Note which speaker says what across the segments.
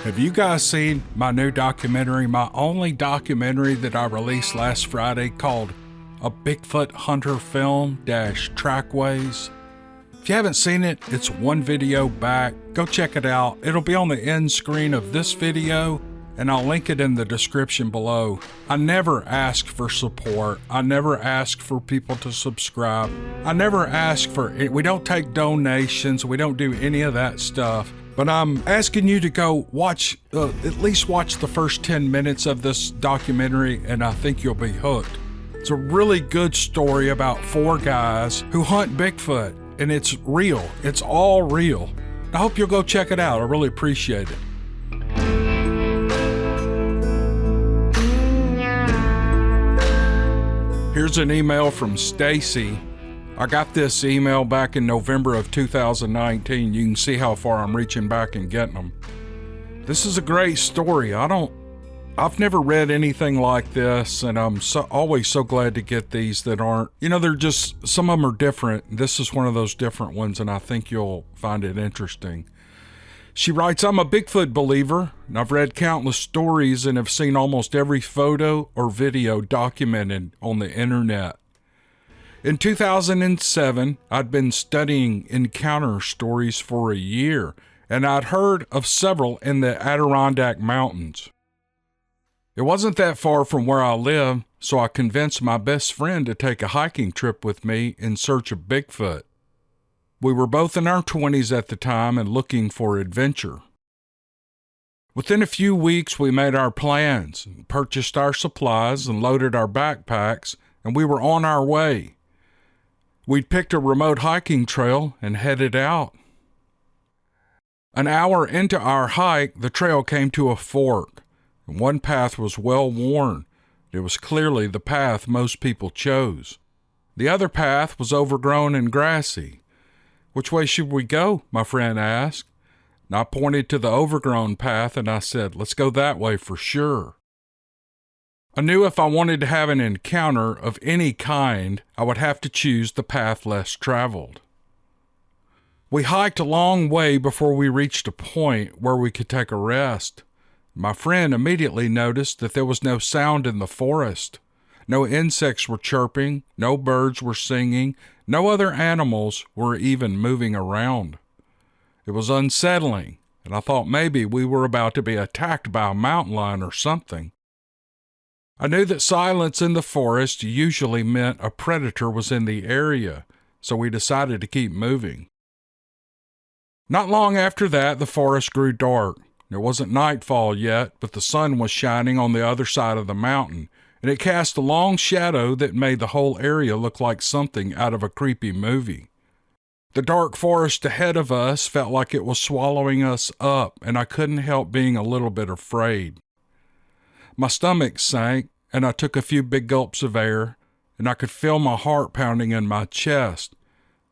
Speaker 1: Have you guys seen my new documentary, my only documentary that I released last Friday called A Bigfoot Hunter Film - Trackways? If you haven't seen it, it's one video back. Go check it out. It'll be on the end screen of this video, and I'll link it in the description below. I never ask for support. I never ask for people to subscribe. I never ask for it. We don't take donations. We don't do any of that stuff. But I'm asking you to go watch, at least watch the first 10 minutes of this documentary, and I think you'll be hooked. It's a really good story about 4 guys who hunt Bigfoot, and it's real. It's all real. I hope you'll go check it out. I really appreciate it. Here's an email from Stacy. I got this email back in November of 2019. You can see how far I'm reaching back and getting them. This is a great story. I've never read anything like this, and I'm always so glad to get these that aren't, they're just, some of them are different. This is one of those different ones, and I think you'll find it interesting. She writes, I'm a Bigfoot believer, and I've read countless stories and have seen almost every photo or video documented on the internet. In 2007, I'd been studying encounter stories for a year, and I'd heard of several in the Adirondack Mountains. It wasn't that far from where I live, so I convinced my best friend to take a hiking trip with me in search of Bigfoot. We were both in our 20s at the time and looking for adventure. Within a few weeks, we made our plans, purchased our supplies, and loaded our backpacks, and we were on our way. We'd picked a remote hiking trail and headed out. An hour into our hike, the trail came to a fork. One path was well worn. It was clearly the path most people chose. The other path was overgrown and grassy. Which way should we go? My friend asked. And I pointed to the overgrown path and I said, let's go that way for sure. I knew if I wanted to have an encounter of any kind, I would have to choose the path less traveled. We hiked a long way before we reached a point where we could take a rest. My friend immediately noticed that there was no sound in the forest. No insects were chirping, no birds were singing, no other animals were even moving around. It was unsettling, and I thought maybe we were about to be attacked by a mountain lion or something. I knew that silence in the forest usually meant a predator was in the area, so we decided to keep moving. Not long after that, the forest grew dark. It wasn't nightfall yet, but the sun was shining on the other side of the mountain, and it cast a long shadow that made the whole area look like something out of a creepy movie. The dark forest ahead of us felt like it was swallowing us up, and I couldn't help being a little bit afraid. My stomach sank, and I took a few big gulps of air, and I could feel my heart pounding in my chest.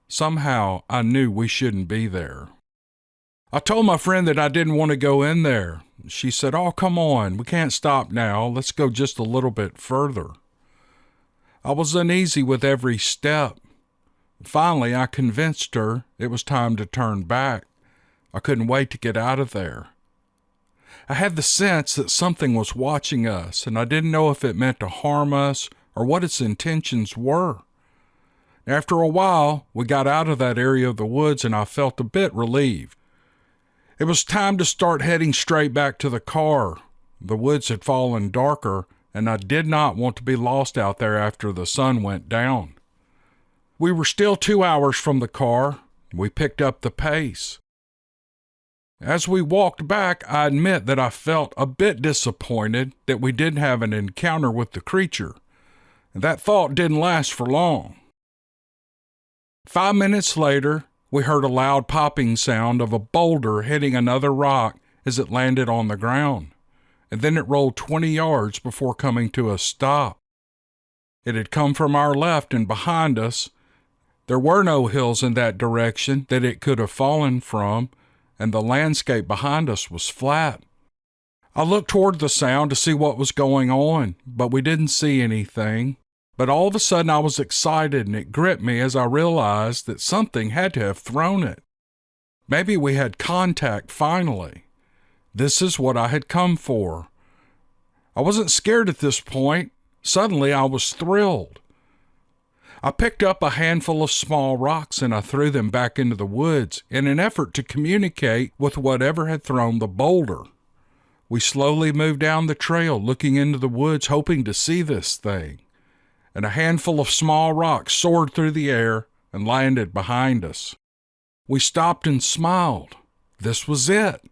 Speaker 1: Somehow, I knew we shouldn't be there. I told my friend that I didn't want to go in there. She said, oh, come on, we can't stop now. Let's go just a little bit further. I was uneasy with every step. Finally, I convinced her it was time to turn back. I couldn't wait to get out of there. I had the sense that something was watching us, and I didn't know if it meant to harm us or what its intentions were. After a while, we got out of that area of the woods, and I felt a bit relieved. It was time to start heading straight back to the car. The woods had fallen darker, and I did not want to be lost out there after the sun went down. We were still 2 hours from the car. We picked up the pace. As we walked back, I admit that I felt a bit disappointed that we didn't have an encounter with the creature. That thought didn't last for long. 5 minutes later, we heard a loud popping sound of a boulder hitting another rock as it landed on the ground, and then it rolled 20 yards before coming to a stop. It had come from our left and behind us. There were no hills in that direction that it could have fallen from, and the landscape behind us was flat. I looked toward the sound to see what was going on, but we didn't see anything. But all of a sudden I was excited, and it gripped me as I realized that something had to have thrown it. Maybe we had contact finally. This is what I had come for. I wasn't scared at this point. Suddenly, I was thrilled. I picked up a handful of small rocks and I threw them back into the woods in an effort to communicate with whatever had thrown the boulder. We slowly moved down the trail, looking into the woods, hoping to see this thing. And a handful of small rocks soared through the air and landed behind us. We stopped and smiled. This was it.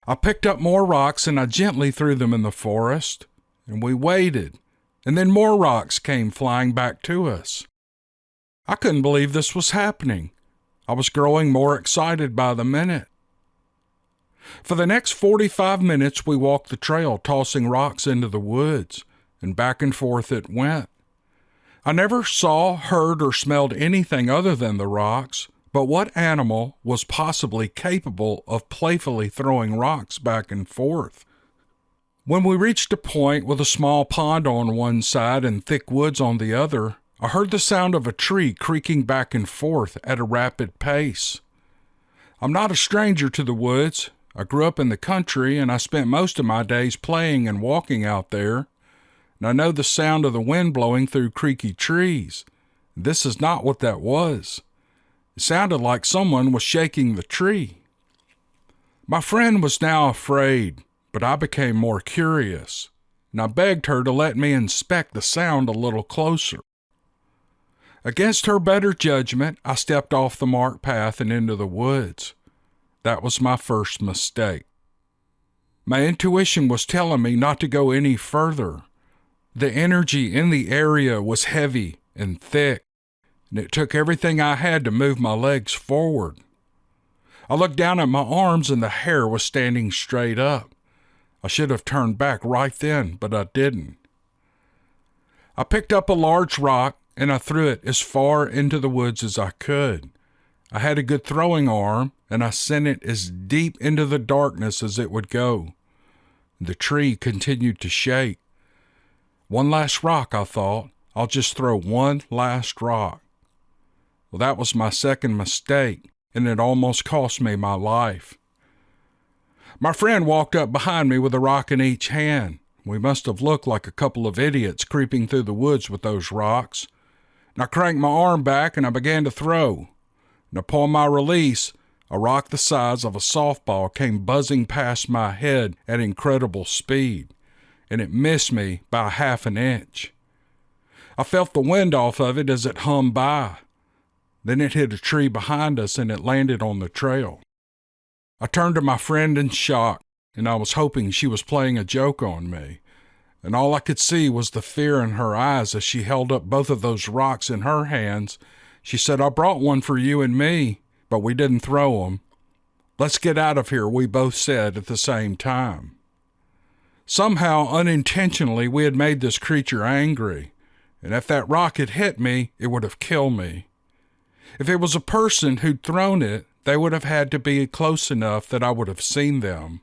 Speaker 1: I picked up more rocks and I gently threw them in the forest, and we waited, and then more rocks came flying back to us. I couldn't believe this was happening. I was growing more excited by the minute. For the next 45 minutes, we walked the trail, tossing rocks into the woods, and back and forth it went. I never saw, heard, or smelled anything other than the rocks, but what animal was possibly capable of playfully throwing rocks back and forth? When we reached a point with a small pond on one side and thick woods on the other, I heard the sound of a tree creaking back and forth at a rapid pace. I'm not a stranger to the woods. I grew up in the country and I spent most of my days playing and walking out there. And I know the sound of the wind blowing through creaky trees. This is not what that was. It sounded like someone was shaking the tree. My friend was now afraid, but I became more curious, and I begged her to let me inspect the sound a little closer. Against her better judgment, I stepped off the marked path and into the woods. That was my first mistake. My intuition was telling me not to go any further. The energy in the area was heavy and thick, and it took everything I had to move my legs forward. I looked down at my arms and the hair was standing straight up. I should have turned back right then, but I didn't. I picked up a large rock and I threw it as far into the woods as I could. I had a good throwing arm and I sent it as deep into the darkness as it would go. The tree continued to shake. One last rock, I thought. I'll just throw one last rock. Well, that was my second mistake, and it almost cost me my life. My friend walked up behind me with a rock in each hand. We must have looked like a couple of idiots creeping through the woods with those rocks. And I cranked my arm back and I began to throw. And upon my release, a rock the size of a softball came buzzing past my head at incredible speed, and it missed me by half an inch. I felt the wind off of it as it hummed by. Then it hit a tree behind us and it landed on the trail. I turned to my friend in shock, and I was hoping she was playing a joke on me. And all I could see was the fear in her eyes as she held up both of those rocks in her hands. She said, "I brought one for you and me, but we didn't throw them." "Let's get out of here," we both said at the same time. Somehow, unintentionally, we had made this creature angry, and if that rock had hit me, it would have killed me. If it was a person who'd thrown it, they would have had to be close enough that I would have seen them.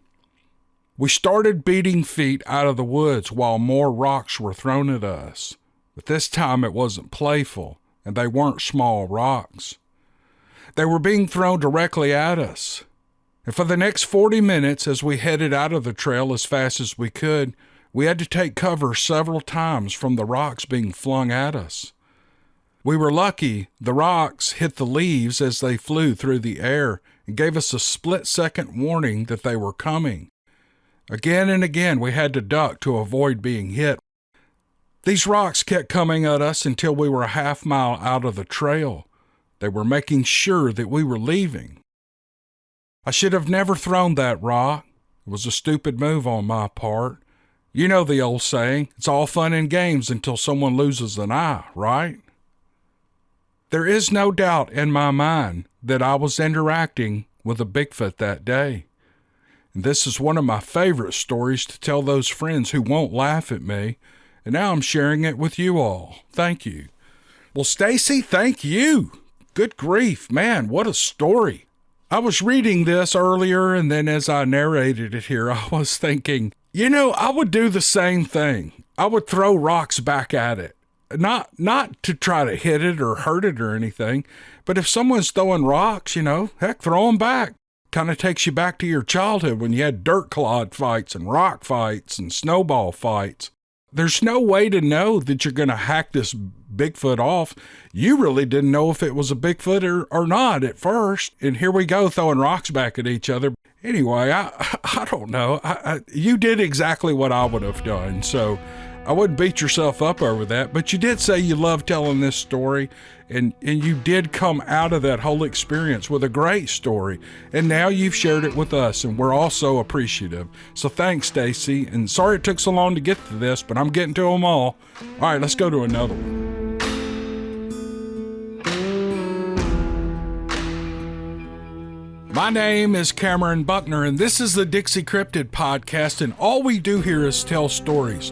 Speaker 1: We started beating feet out of the woods while more rocks were thrown at us, but this time it wasn't playful, and they weren't small rocks. They were being thrown directly at us. And for the next 40 minutes, as we headed out of the trail as fast as we could, we had to take cover several times from the rocks being flung at us. We were lucky the rocks hit the leaves as they flew through the air and gave us a split-second warning that they were coming. Again and again, we had to duck to avoid being hit. These rocks kept coming at us until we were a half mile out of the trail. They were making sure that we were leaving. I should have never thrown that rock. It was a stupid move on my part. You know the old saying, it's all fun and games until someone loses an eye, right? There is no doubt in my mind that I was interacting with a Bigfoot that day. And this is one of my favorite stories to tell those friends who won't laugh at me, and now I'm sharing it with you all. Thank you. Well, Stacy, thank you. Good grief, man, what a story. I was reading this earlier, and then as I narrated it here, I was thinking, I would do the same thing. I would throw rocks back at it. Not to try to hit it or hurt it or anything, but if someone's throwing rocks, heck, throw them back. kind of takes you back to your childhood when you had dirt clod fights and rock fights and snowball fights. There's no way to know that you're going to hack this Bigfoot off. You really didn't know if it was a Bigfoot or not at first. And here we go throwing rocks back at each other. Anyway, I don't know. You did exactly what I would have done. So I wouldn't beat yourself up over that. But you did say you love telling this story. And you did come out of that whole experience with a great story. And now you've shared it with us, and we're all so appreciative. So thanks, Stacy. And sorry it took so long to get to this, but I'm getting to them all. All right, let's go to another one. My name is Cameron Buckner, and this is the Dixiecryptid podcast, and all we do here is tell stories.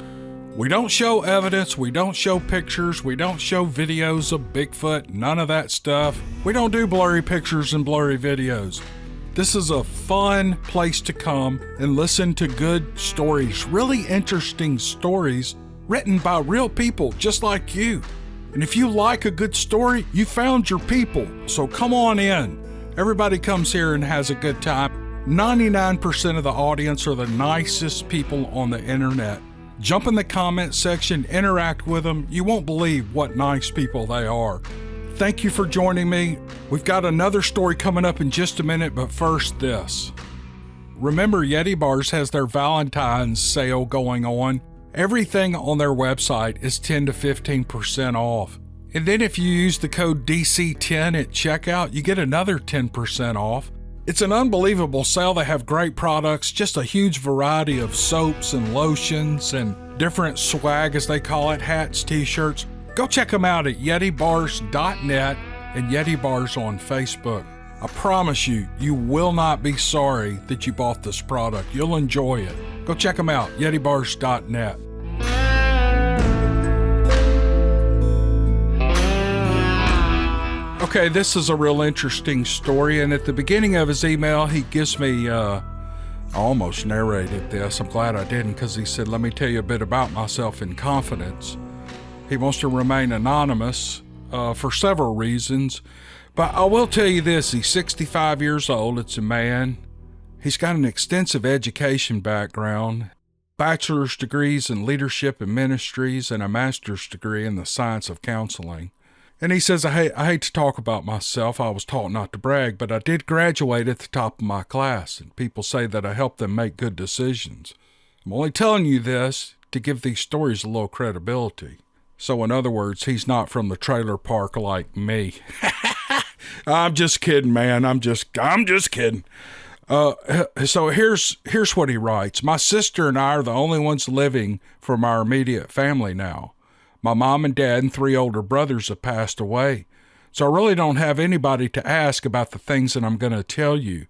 Speaker 1: We don't show evidence, we don't show pictures, we don't show videos of Bigfoot, none of that stuff. We don't do blurry pictures and blurry videos. This is a fun place to come and listen to good stories, really interesting stories written by real people just like you. And if you like a good story, you found your people, so come on in. Everybody comes here and has a good time. 99% of the audience are the nicest people on the internet. Jump in the comment section, interact with them. You won't believe what nice people they are. Thank you for joining me. We've got another story coming up in just a minute, but first this. Remember, Yeti Bars has their Valentine's sale going on. Everything on their website is 10 to 15% off. And then if you use the code DC10 at checkout, you get another 10% off. It's an unbelievable sale. They have great products, just a huge variety of soaps and lotions and different swag, as they call it, hats, T-shirts. Go check them out at yetibars.net and Yeti Bars on Facebook. I promise you, you will not be sorry that you bought this product. You'll enjoy it. Go check them out, yetibars.net. Okay, this is a real interesting story, and at the beginning of his email, he gives me, I almost narrated this. I'm glad I didn't, because he said, let me tell you a bit about myself in confidence. He wants to remain anonymous for several reasons, but I will tell you this. He's 65 years old. It's a man. He's got an extensive education background, bachelor's degrees in leadership and ministries, and a master's degree in the science of counseling. And he says, I hate to talk about myself. I was taught not to brag, but I did graduate at the top of my class, and people say that I helped them make good decisions. I'm only telling you this to give these stories a little credibility. So in other words, he's not from the trailer park like me. I'm just kidding, man. I'm just kidding. So here's what he writes. My sister and I are the only ones living from our immediate family now. My mom and dad and 3 older brothers have passed away, so I really don't have anybody to ask about the things that I'm going to tell you.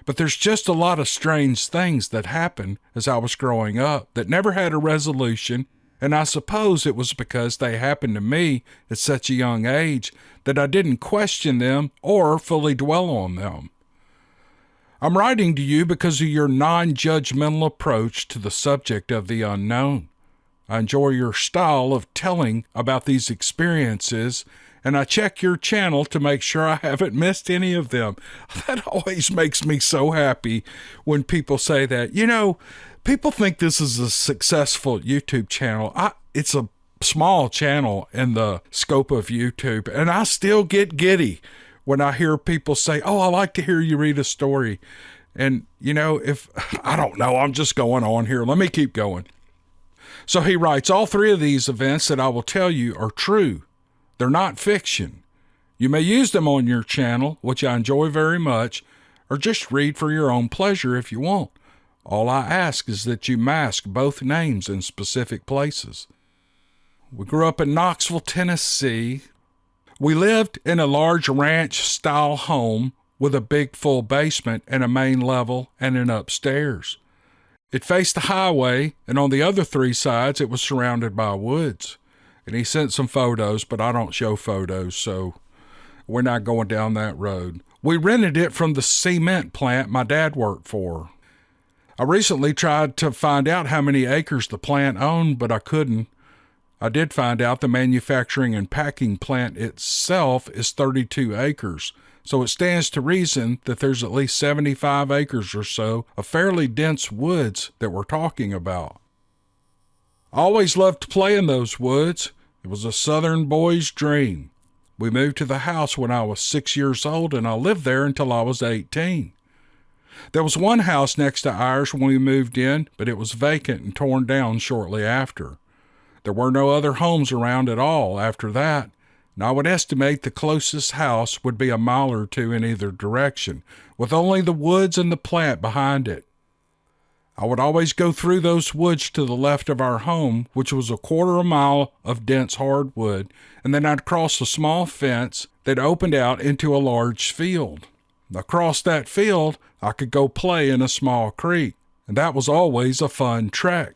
Speaker 1: But there's just a lot of strange things that happened as I was growing up that never had a resolution, and I suppose it was because they happened to me at such a young age that I didn't question them or fully dwell on them. I'm writing to you because of your non-judgmental approach to the subject of the unknown. I enjoy your style of telling about these experiences, and I check your channel to make sure I haven't missed any of them. That always makes me so happy when people say that. You know, people think this is a successful YouTube channel. It's a small channel in the scope of YouTube, and I still get giddy when I hear people say, oh, I like to hear you read a story. And, you know, I don't know, I'm just going on here. Let me keep going. So he writes, all 3 of these events that I will tell you are true. They're not fiction. You may use them on your channel, which I enjoy very much, or just read for your own pleasure if you want. All I ask is that you mask both names in specific places. We grew up in Knoxville, Tennessee. We lived in a large ranch-style home with a big full basement and a main level and an upstairs. It faced the highway, and on the other 3 sides, it was surrounded by woods. And he sent some photos, but I don't show photos, so we're not going down that road. We rented it from the cement plant my dad worked for. I recently tried to find out how many acres the plant owned, but I couldn't. I did find out the manufacturing and packing plant itself is 32 acres, so it stands to reason that there's at least 75 acres or so of fairly dense woods that we're talking about. I always loved to play in those woods. It was a southern boy's dream. We moved to the house when I was 6 years old, and I lived there until I was 18. There was one house next to ours when we moved in, but it was vacant and torn down shortly after. There were no other homes around at all after that, and I would estimate the closest house would be a mile or two in either direction, with only the woods and the plant behind it. I would always go through those woods to the left of our home, which was a quarter of a mile of dense hardwood, and then I'd cross a small fence that opened out into a large field. Across that field, I could go play in a small creek, and that was always a fun trek.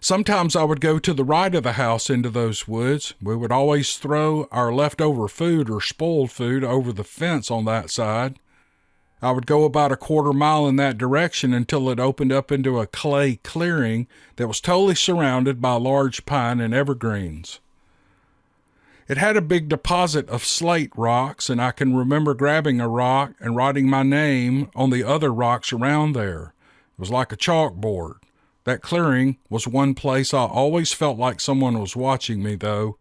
Speaker 1: Sometimes I would go to the right of the house into those woods. We would always throw our leftover food or spoiled food over the fence on that side. I would go about a quarter mile in that direction until it opened up into a clay clearing that was totally surrounded by large pine and evergreens. It had a big deposit of slate rocks, and I can remember grabbing a rock and writing my name on the other rocks around there. It was like a chalkboard. That clearing was one place I always felt like someone was watching me, though.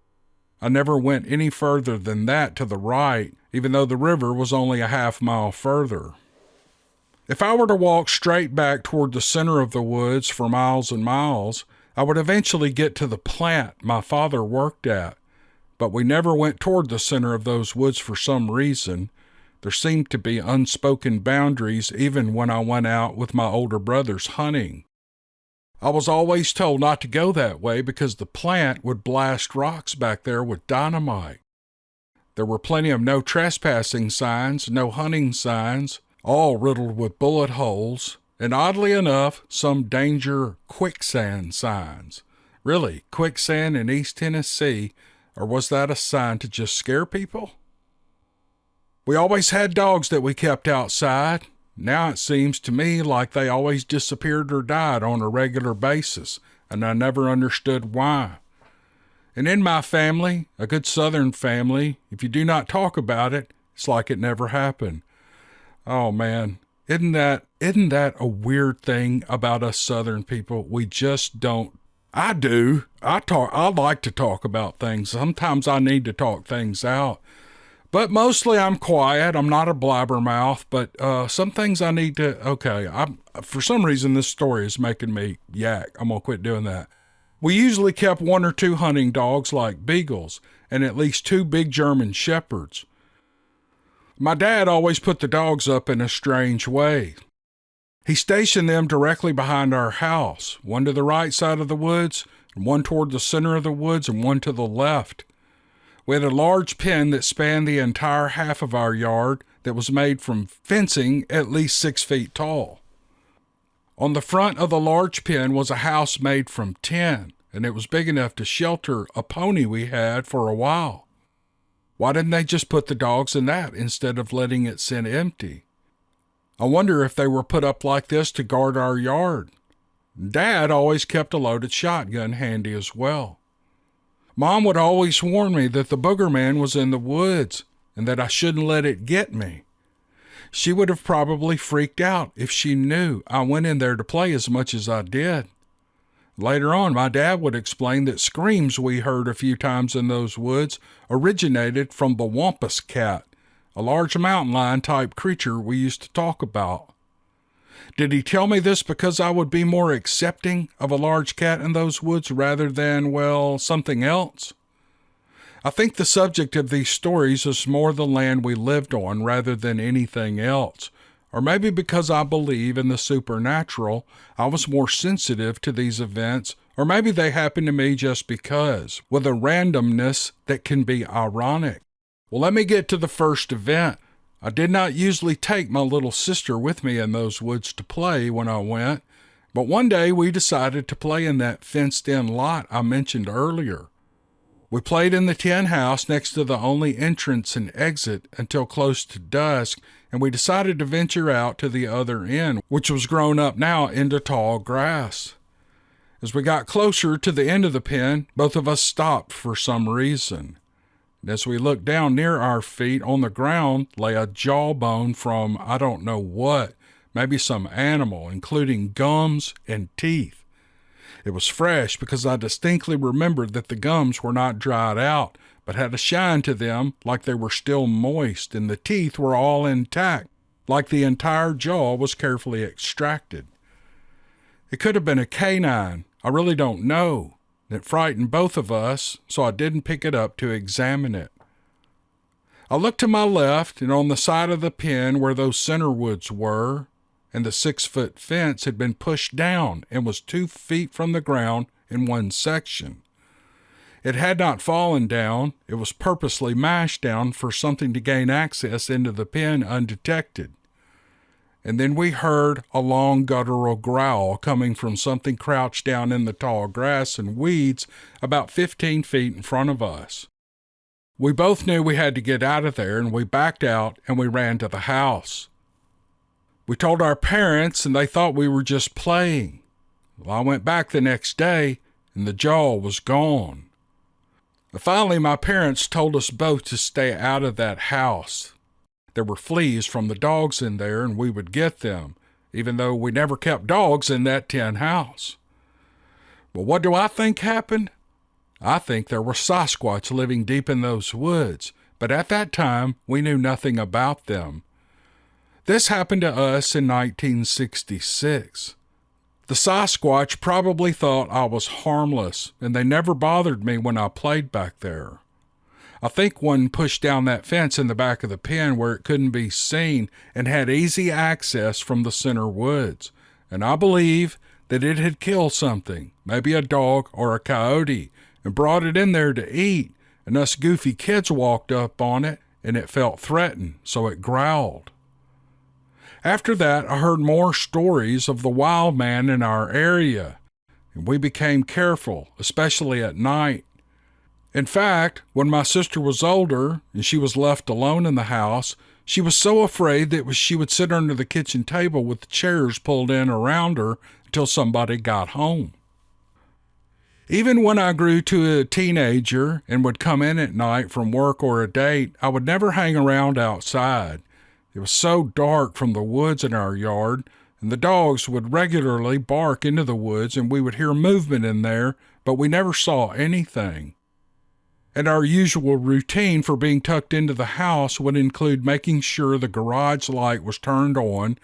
Speaker 1: I never went any further than that to the right, even though the river was only a half-mile further. If I were to walk straight back toward the center of the woods for miles and miles, I would eventually get to the plant my father worked at. But we never went toward the center of those woods for some reason. There seemed to be unspoken boundaries even when I went out with my older brothers hunting. I was always told not to go that way because the plant would blast rocks back there with dynamite. There were plenty of no trespassing signs, no hunting signs, all riddled with bullet holes, and oddly enough, some danger quicksand signs. Really, quicksand in East Tennessee, or was that a sign to just scare people? We always had dogs that we kept outside. Now it seems to me like they always disappeared or died on a regular basis, and I never understood why. And in my family, a good Southern family, if you do not talk about it, it's like it never happened. Oh man, isn't that a weird thing about us Southern people? We just don't. I do. I like to talk about things. Sometimes I need to talk things out. But mostly I'm quiet. I'm not a blabbermouth, but some things I need to, okay. For some reason, this story is making me yak. I'm going to quit doing that. We usually kept 1 or 2 hunting dogs like beagles and at least 2 big German shepherds. My dad always put the dogs up in a strange way. He stationed them directly behind our house, one to the right side of the woods, and one toward the center of the woods, and one to the left. We had a large pen that spanned the entire half of our yard that was made from fencing at least 6 feet tall. On the front of the large pen was a house made from tin, and it was big enough to shelter a pony we had for a while. Why didn't they just put the dogs in that instead of letting it sit empty? I wonder if they were put up like this to guard our yard. Dad always kept a loaded shotgun handy as well. Mom would always warn me that the booger man was in the woods and that I shouldn't let it get me. She would have probably freaked out if she knew I went in there to play as much as I did. Later on, my dad would explain that screams we heard a few times in those woods originated from the wampus cat, a large mountain lion type creature we used to talk about. Did he tell me this because I would be more accepting of a large cat in those woods rather than, well, something else? I think the subject of these stories is more the land we lived on rather than anything else. Or maybe because I believe in the supernatural, I was more sensitive to these events, or maybe they happened to me just because, with a randomness that can be ironic. Well, let me get to the first event. I did not usually take my little sister with me in those woods to play when I went, but one day we decided to play in that fenced-in lot I mentioned earlier. We played in the tin house next to the only entrance and exit until close to dusk, and we decided to venture out to the other end, which was grown up now into tall grass. As we got closer to the end of the pen, both of us stopped for some reason. And as we looked down near our feet on the ground lay a jawbone from I don't know what, maybe some animal, including gums and teeth. It was fresh because I distinctly remembered that the gums were not dried out, but had a shine to them like they were still moist, and the teeth were all intact, like the entire jaw was carefully extracted. It could have been a canine. I really don't know. It frightened both of us, so I didn't pick it up to examine it. I looked to my left, and on the side of the pen where those center woods were, and the 6-foot fence had been pushed down and was 2 feet from the ground in one section. It had not fallen down. It was purposely mashed down for something to gain access into the pen undetected. And then we heard a long guttural growl coming from something crouched down in the tall grass and weeds about 15 feet in front of us. We both knew we had to get out of there, and we backed out and we ran to the house. We told our parents, and they thought we were just playing. Well, I went back the next day, and the jaw was gone. Finally, my parents told us both to stay out of that house. There were fleas from the dogs in there, and we would get them, even though we never kept dogs in that tin house. But what do I think happened? I think there were Sasquatch living deep in those woods, but at that time, we knew nothing about them. This happened to us in 1966. The Sasquatch probably thought I was harmless, and they never bothered me when I played back there. I think one pushed down that fence in the back of the pen where it couldn't be seen and had easy access from the center woods, and I believe that it had killed something, maybe a dog or a coyote, and brought it in there to eat, and us goofy kids walked up on it, and it felt threatened, so it growled. After that, I heard more stories of the wild man in our area, and we became careful, especially at night. In fact, when my sister was older and she was left alone in the house, she was so afraid that she would sit under the kitchen table with the chairs pulled in around her until somebody got home. Even when I grew to a teenager and would come in at night from work or a date, I would never hang around outside. It was so dark from the woods in our yard, and the dogs would regularly bark into the woods, and we would hear movement in there, but we never saw anything. And our usual routine for being tucked into the house would include making sure the garage light was turned on,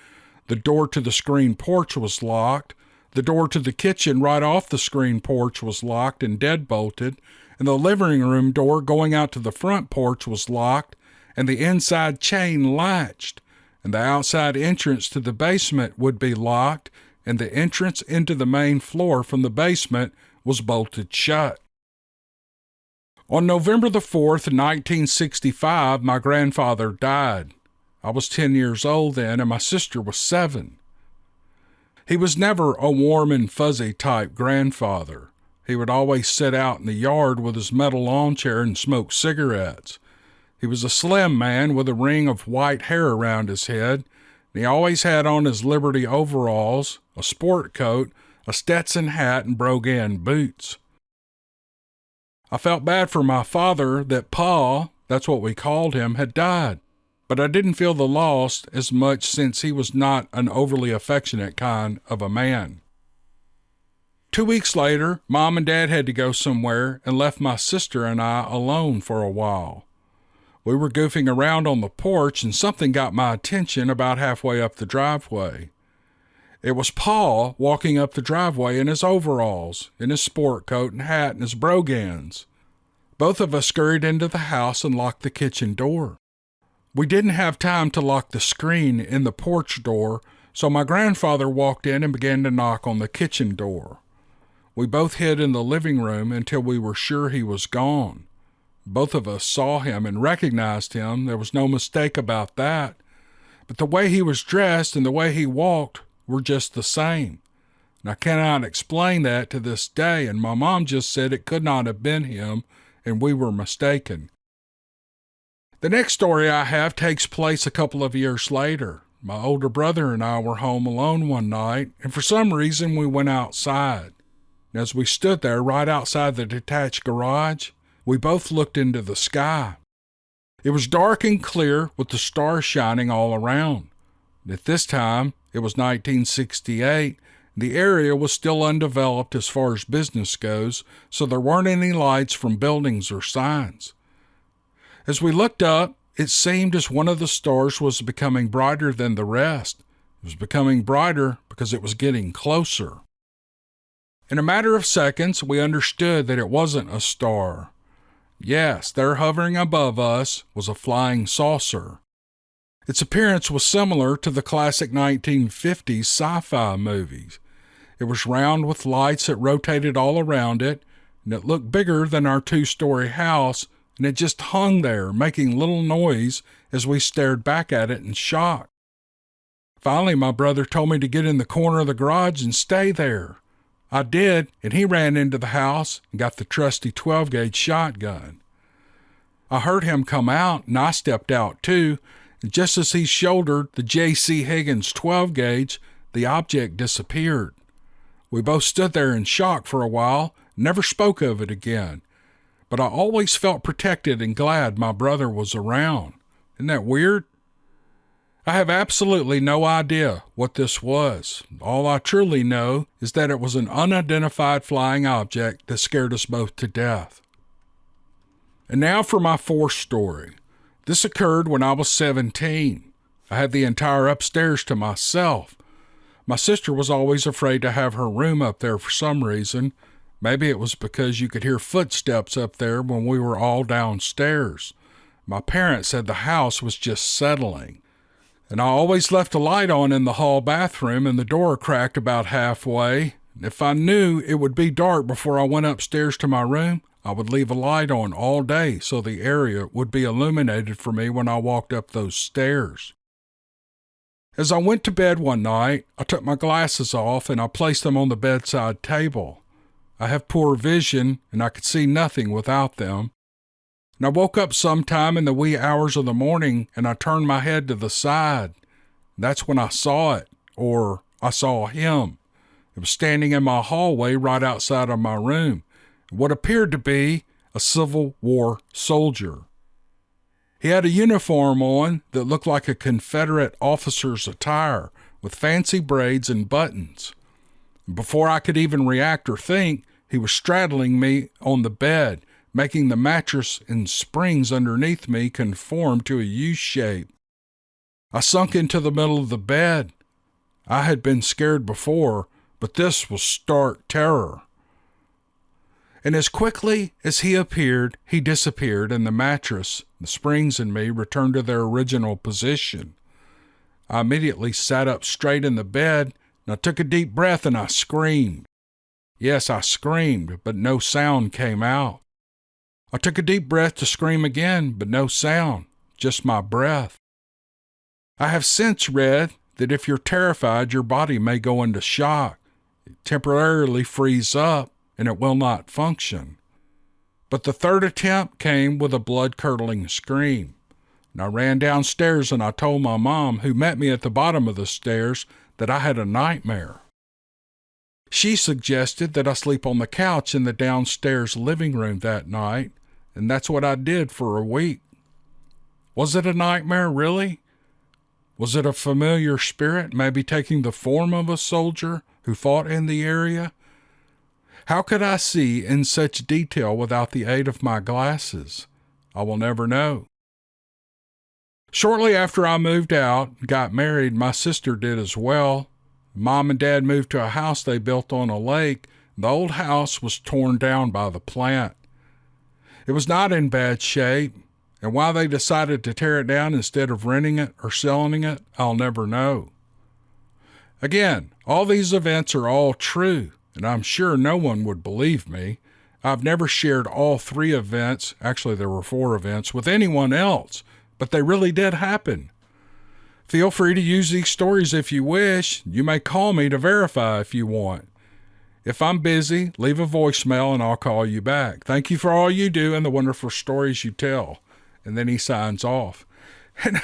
Speaker 1: the door to the screen porch was locked, the door to the kitchen right off the screen porch was locked and deadbolted, and the living room door going out to the front porch was locked, and the inside chain latched, and the outside entrance to the basement would be locked, and the entrance into the main floor from the basement was bolted shut. On November the 4th, 1965, my grandfather died. I was 10 years old then, and my sister was 7. He was never a warm and fuzzy type grandfather. He would always sit out in the yard with his metal lawn chair and smoke cigarettes. He was a slim man with a ring of white hair around his head, and he always had on his Liberty overalls, a sport coat, a Stetson hat, and brogan boots. I felt bad for my father that Pa, that's what we called him, had died, but I didn't feel the loss as much since he was not an overly affectionate kind of a man. 2 weeks later, Mom and Dad had to go somewhere and left my sister and I alone for a while. We were goofing around on the porch and something got my attention about halfway up the driveway. It was Pa walking up the driveway in his overalls, in his sport coat and hat and his brogans. Both of us scurried into the house and locked the kitchen door. We didn't have time to lock the screen in the porch door, so my grandfather walked in and began to knock on the kitchen door. We both hid in the living room until we were sure he was gone. Both of us saw him and recognized him. There was no mistake about that. But the way he was dressed and the way he walked were just the same. And I cannot explain that to this day, and my mom just said it could not have been him, and we were mistaken. The next story I have takes place a couple of years later. My older brother and I were home alone one night, and for some reason we went outside. And as we stood there right outside the detached garage, We both looked into the sky. It was dark and clear with the stars shining all around. At this time, it was 1968. The area was still undeveloped as far as business goes, so there weren't any lights from buildings or signs. As we looked up, it seemed as one of the stars was becoming brighter than the rest. It was becoming brighter because it was getting closer. In a matter of seconds, we understood that it wasn't a star. Yes, there hovering above us was a flying saucer. Its appearance was similar to the classic 1950s sci-fi movies. It was round with lights that rotated all around it, and it looked bigger than our 2-story house, and it just hung there, making little noise as we stared back at it in shock. Finally, my brother told me to get in the corner of the garage and stay there. I did, and he ran into the house and got the trusty 12-gauge shotgun. I heard him come out, and I stepped out too, and just as he shouldered the J.C. Higgins 12-gauge, the object disappeared. We both stood there in shock for a while, never spoke of it again. But I always felt protected and glad my brother was around. Isn't that weird? I have absolutely no idea what this was. All I truly know is that it was an unidentified flying object that scared us both to death. And now for my fourth story. This occurred when I was 17. I had the entire upstairs to myself. My sister was always afraid to have her room up there for some reason. Maybe it was because you could hear footsteps up there when we were all downstairs. My parents said the house was just settling. And I always left a light on in the hall bathroom, and the door cracked about halfway. If I knew it would be dark before I went upstairs to my room, I would leave a light on all day so the area would be illuminated for me when I walked up those stairs. As I went to bed one night, I took my glasses off and I placed them on the bedside table. I have poor vision and I could see nothing without them. And I woke up sometime in the wee hours of the morning and I turned my head to the side. That's when I saw it, or I saw him. It was standing in my hallway right outside of my room. What appeared to be a Civil War soldier. He had a uniform on that looked like a Confederate officer's attire with fancy braids and buttons. Before I could even react or think, he was straddling me on the bed, making the mattress and springs underneath me conform to a U shape. I sunk into the middle of the bed. I had been scared before, but this was stark terror. And as quickly as he appeared, he disappeared, and the mattress, the springs, and me returned to their original position. I immediately sat up straight in the bed, and I took a deep breath, and I screamed. Yes, I screamed, but no sound came out. I took a deep breath to scream again, but no sound, just my breath. I have since read that if you're terrified, your body may go into shock, temporarily freeze up, and it will not function. But the third attempt came with a blood-curdling scream. And I ran downstairs and I told my mom, who met me at the bottom of the stairs, that I had a nightmare. She suggested that I sleep on the couch in the downstairs living room that night, and that's what I did for a week. Was it a nightmare, really? Was it a familiar spirit, maybe taking the form of a soldier who fought in the area? How could I see in such detail without the aid of my glasses? I will never know. Shortly after I moved out and got married, my sister did as well. Mom and Dad moved to a house they built on a lake. The old house was torn down by the plant. It was not in bad shape, and why they decided to tear it down instead of renting it or selling it, I'll never know. Again, all these events are all true, and I'm sure no one would believe me. I've never shared all 3 events, actually there were 4 events, with anyone else, but they really did happen. Feel free to use these stories if you wish. You may call me to verify if you want. If I'm busy, leave a voicemail and I'll call you back. Thank you for all you do and the wonderful stories you tell. And then he signs off. And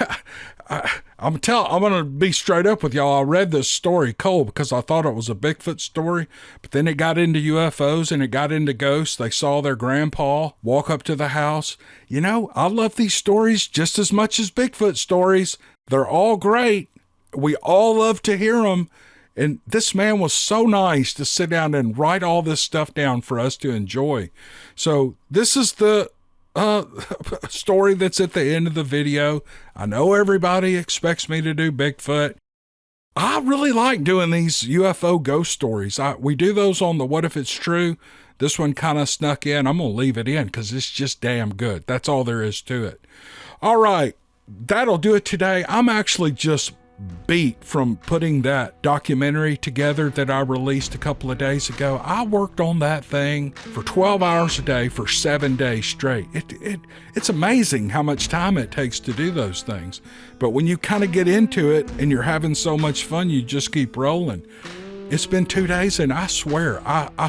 Speaker 1: I'm going to be straight up with y'all. I read this story cold because I thought it was a Bigfoot story, but then it got into UFOs and it got into ghosts. They saw their grandpa walk up to the house. You know, I love these stories just as much as Bigfoot stories. They're all great. We all love to hear them. And this man was so nice to sit down and write all this stuff down for us to enjoy. So this is the story that's at the end of the video. I know everybody expects me to do Bigfoot. I really like doing these UFO ghost stories. We do those on the What If It's True. This one kind of snuck in. I'm going to leave it in because it's just damn good. That's all there is to it. All right. That'll do it today. I'm actually just beat from putting that documentary together that I released a couple of days ago. I worked on that thing for 12 hours a day for 7 days straight. It's amazing how much time it takes to do those things. But when you kind of get into it and you're having so much fun, you just keep rolling. It's been 2 days and I swear I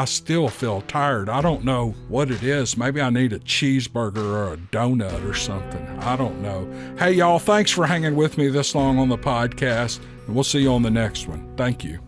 Speaker 1: still feel tired. I don't know what it is. Maybe I need a cheeseburger or a donut or something. I don't know. Hey, y'all, thanks for hanging with me this long on the podcast. And we'll see you on the next one. Thank you.